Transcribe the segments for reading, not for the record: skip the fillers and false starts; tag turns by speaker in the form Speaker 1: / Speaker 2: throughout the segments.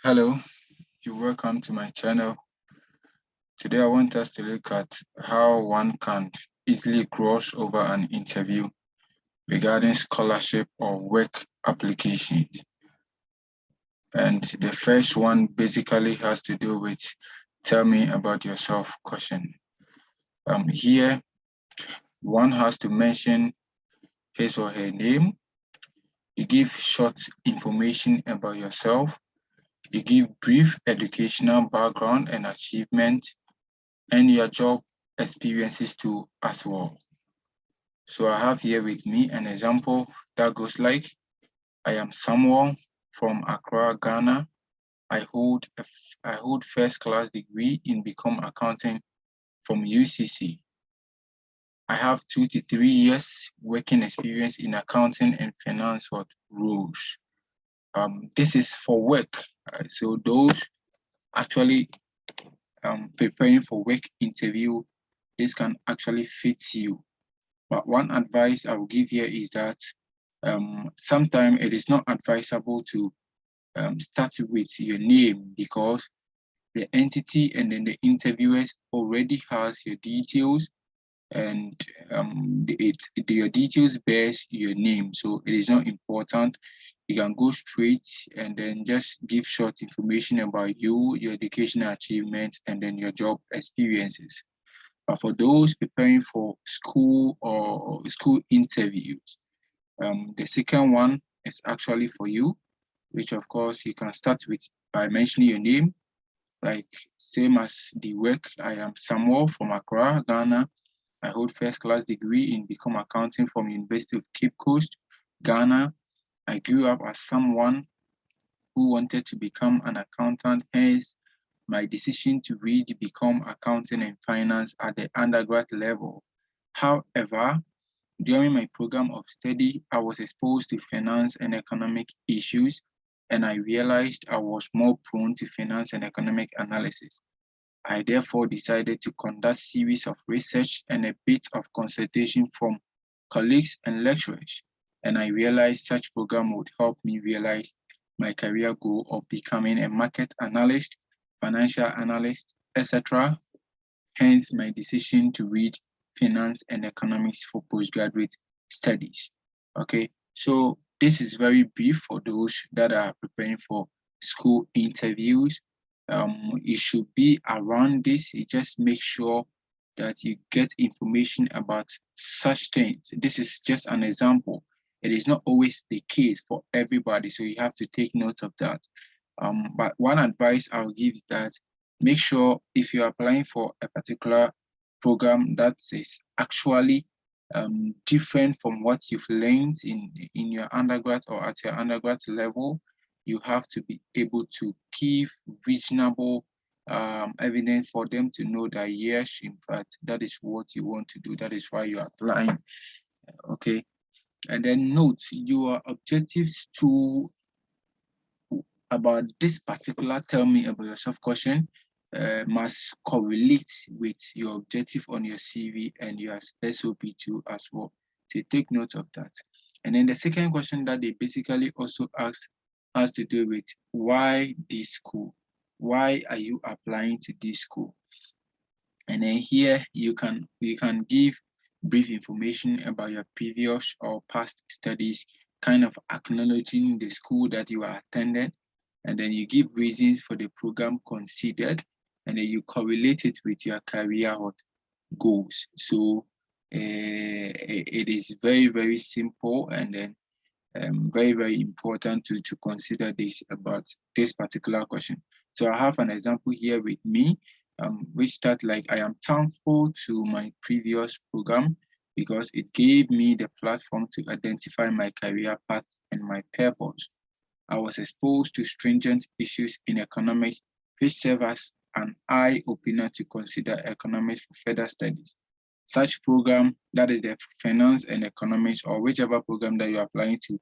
Speaker 1: Hello, you're welcome to my channel. Today I want us to look at how one can easily cross over an interview regarding scholarship or work applications. And the first one basically has to do with tell me about yourself question. Here one has to mention his or her name. You give short information about yourself. You give brief educational background and achievement and your job experiences too as well. So I have here with me an example that goes like, I am Samuel from Accra, Ghana. I hold first class degree in Become Accounting from UCC. I have 2 to 3 years working experience in accounting and finance roles. This is for work. So those actually preparing for work interview, this can actually fit you. But one advice I will give here is that sometimes it is not advisable to start with your name because the entity and then the interviewers already has your details and your details bears your name. So it is not important. You can go straight and then just give short information about you, your educational achievements, and then your job experiences. But for those preparing for school or school interviews, the second one is actually for you, which of course you can start with by mentioning your name, like same as the work. I am Samuel from Accra, Ghana. I hold first class degree in Become Accounting from University of Cape Coast, Ghana. I grew up as someone who wanted to become an accountant, hence my decision to read Become Accounting and Finance at the undergrad level. However, during my program of study, I was exposed to finance and economic issues, and I realized I was more prone to finance and economic analysis. I therefore decided to conduct series of research and a bit of consultation from colleagues and lecturers, and I realized such program would help me realize my career goal of becoming a market analyst, financial analyst, etc. Hence my decision to read finance and economics for postgraduate studies. Okay, so this is very brief for those that are preparing for school interviews. You should be around this. You just make sure that you get information about such things. This is just an example. It is not always the case for everybody, so you have to take note of that. But one advice I'll give is that make sure if you're applying for a particular program that is actually different from what you've learned in your undergrad or at your undergrad level, you have to be able to give reasonable evidence for them to know that yes, in fact, that is what you want to do. That is why you're applying. Okay. And then note your objectives to about this particular tell me about yourself question must correlate with your objective on your CV and your SOP2 as well. So take note of that. And then the second question that they basically also ask has to do with why this school? Why are you applying to this school? And then here you can give brief information about your previous or past studies, kind of acknowledging the school that you are attended, and then you give reasons for the program considered, and then you correlate it with your career goals. So it is very, very simple, and then very, very important to consider this about this particular question. So I have an example here with me, which start like, I am thankful to my previous program because it gave me the platform to identify my career path and my purpose. I was exposed to stringent issues in economics, which serve as an eye-opener to consider economics for further studies. Such program, that is the finance and economics or whichever program that you're applying to,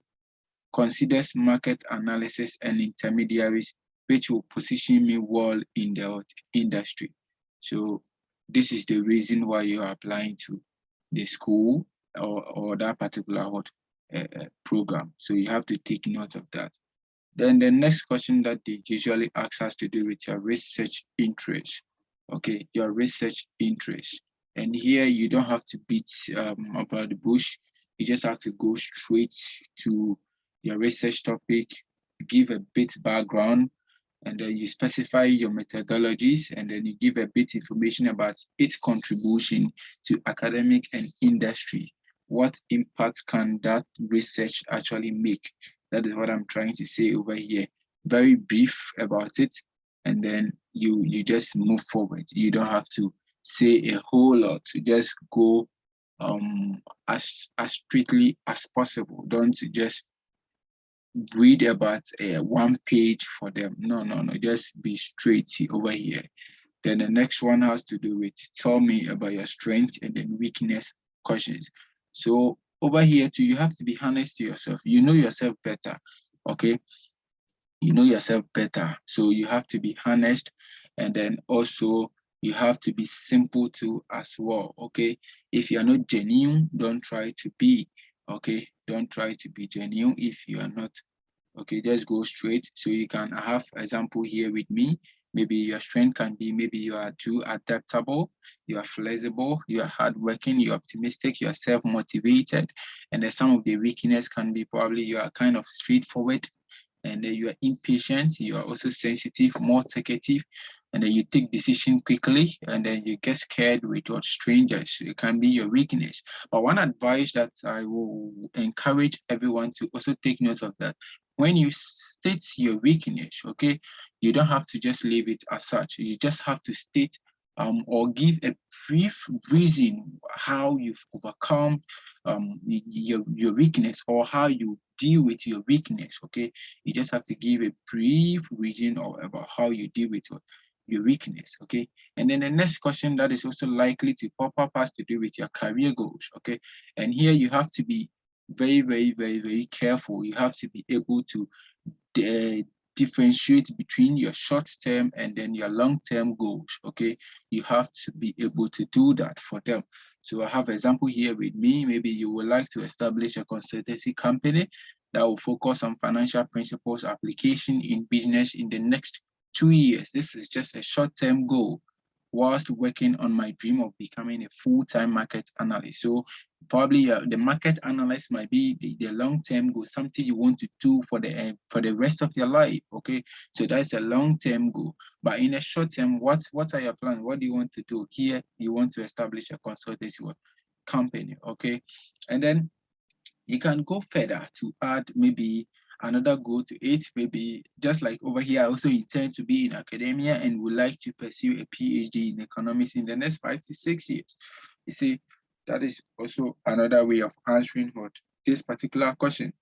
Speaker 1: considers market analysis and intermediaries, which will position me well in the industry. So this is the reason why you're applying to the school or that particular program. So you have to take note of that. Then the next question that they usually ask has to do with your research interest. Okay, your research interest. And here you don't have to beat about the bush. You just have to go straight to your research topic, give a bit background, and then you specify your methodologies, and then you give a bit information about its contribution to academic and industry. What impact can that research actually make? That is what I'm trying to say over here. Very brief about it, and then you just move forward. You don't have to say a whole lot. You just go as strictly as possible. Don't just read about one page for them. No, no, no. Just be straight over here. Then the next one has to do with tell me about your strength and then weakness questions. So over here too, you have to be honest to yourself. You know yourself better. Okay. You know yourself better. So you have to be honest, and then also you have to be simple too as well. Okay. If you're not genuine, don't try to be. Okay. Don't try to be genuine if you are not. Okay, just go straight. So you can have example here with me. Maybe your strength can be maybe you are too adaptable, you are flexible, you are hardworking, you're optimistic, you are self-motivated. And then some of the weakness can be probably you are kind of straightforward, and then you are impatient, you are also sensitive, more talkative, and then you take decision quickly, and then you get scared with your strangers. It can be your weakness. But one advice that I will encourage everyone to also take note of that when you state your weakness, okay, you don't have to just leave it as such. You just have to state or give a brief reason how you've overcome your weakness or how you deal with your weakness. Okay, you just have to give a brief reason or about how you deal with your weakness. Okay, and then the next question that is also likely to pop up has to do with your career goals. Okay, and here you have to be very, very, very, very careful. You have to be able to differentiate between your short-term and then your long-term goals. Okay, you have to be able to do that for them. So I have an example here with me. Maybe you would like to establish a consultancy company that will focus on financial principles application in business in the next 2 years. This is just a short-term goal whilst working on my dream of becoming a full-time market analyst. So probably the market analyst might be the long-term goal, something you want to do for the rest of your life. Okay, so that's a long-term goal. But in a short term, what are your plans? What do you want to do? Here, you want to establish a consultancy company. Okay, and then you can go further to add maybe another goal to it. Maybe just like over here, I also intend to be in academia and would like to pursue a PhD in economics in the next 5 to 6 years. You see, that is also another way of answering what this particular question.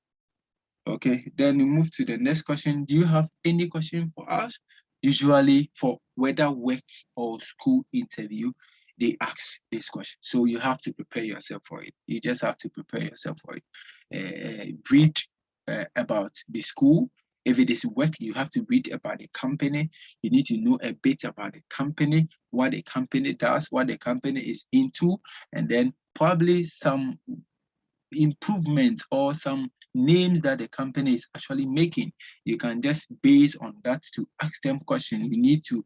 Speaker 1: Okay, then we move to the next question. Do you have any question for us? Usually for whether work or school interview, they ask this question. So you have to prepare yourself for it. You just have to prepare yourself for it. Read about the school. If it is work, you have to read about the company. You need to know a bit about the company, what the company does, what the company is into, and then probably some improvements or some names that the company is actually making. You can just base on that to ask them questions. You need to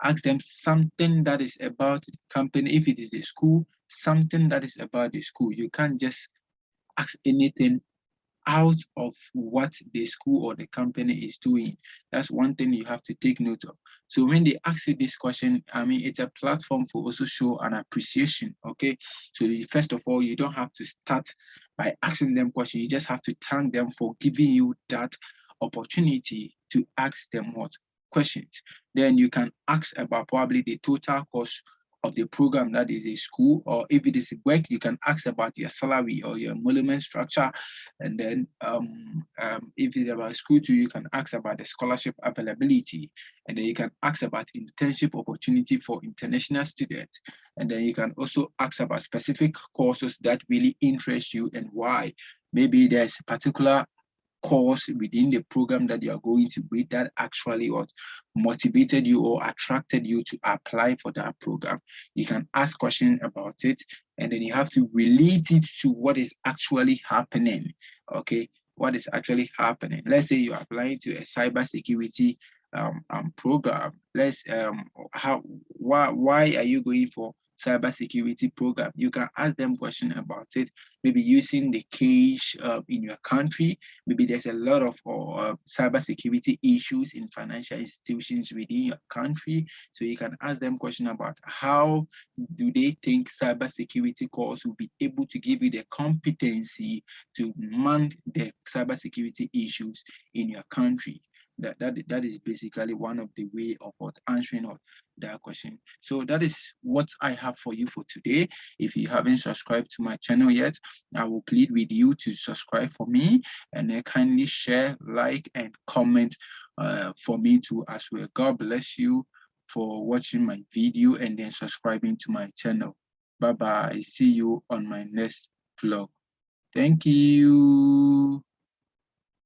Speaker 1: ask them something that is about the company. If it is the school, something that is about the school. You can't just ask anything out of what the school or the company is doing. That's one thing you have to take note of. So when they ask you this question, I mean, it's a platform for also show an appreciation, okay? So first of all, you don't have to start by asking them questions. You just have to thank them for giving you that opportunity to ask them what questions. Then you can ask about probably the total cost of the program that is a school, or if it is work, you can ask about your salary or your emolument structure. And then if it's about school too, you can ask about the scholarship availability. And then you can ask about internship opportunity for international students. And then you can also ask about specific courses that really interest you and why. Maybe there's a particular course within the program that you are going to read that actually what motivated you or attracted you to apply for that program. You can ask questions about it, and then you have to relate it to what is actually happening. Okay, what is actually happening. Let's say you're applying to a cybersecurity program. Why are you going for cybersecurity program? You can ask them question about it. Maybe using the cache in your country. Maybe there's a lot of cybersecurity issues in financial institutions within your country. So you can ask them question about how do they think cybersecurity course will be able to give you the competency to man the cybersecurity issues in your country. That is basically one of the way of answering of that question. So that is what I have for you for today. If you haven't subscribed to my channel yet, I will plead with you to subscribe for me, and then kindly share, like, and comment for me too as well. God bless you for watching my video and then subscribing to my channel. Bye bye. See you on my next vlog. Thank you.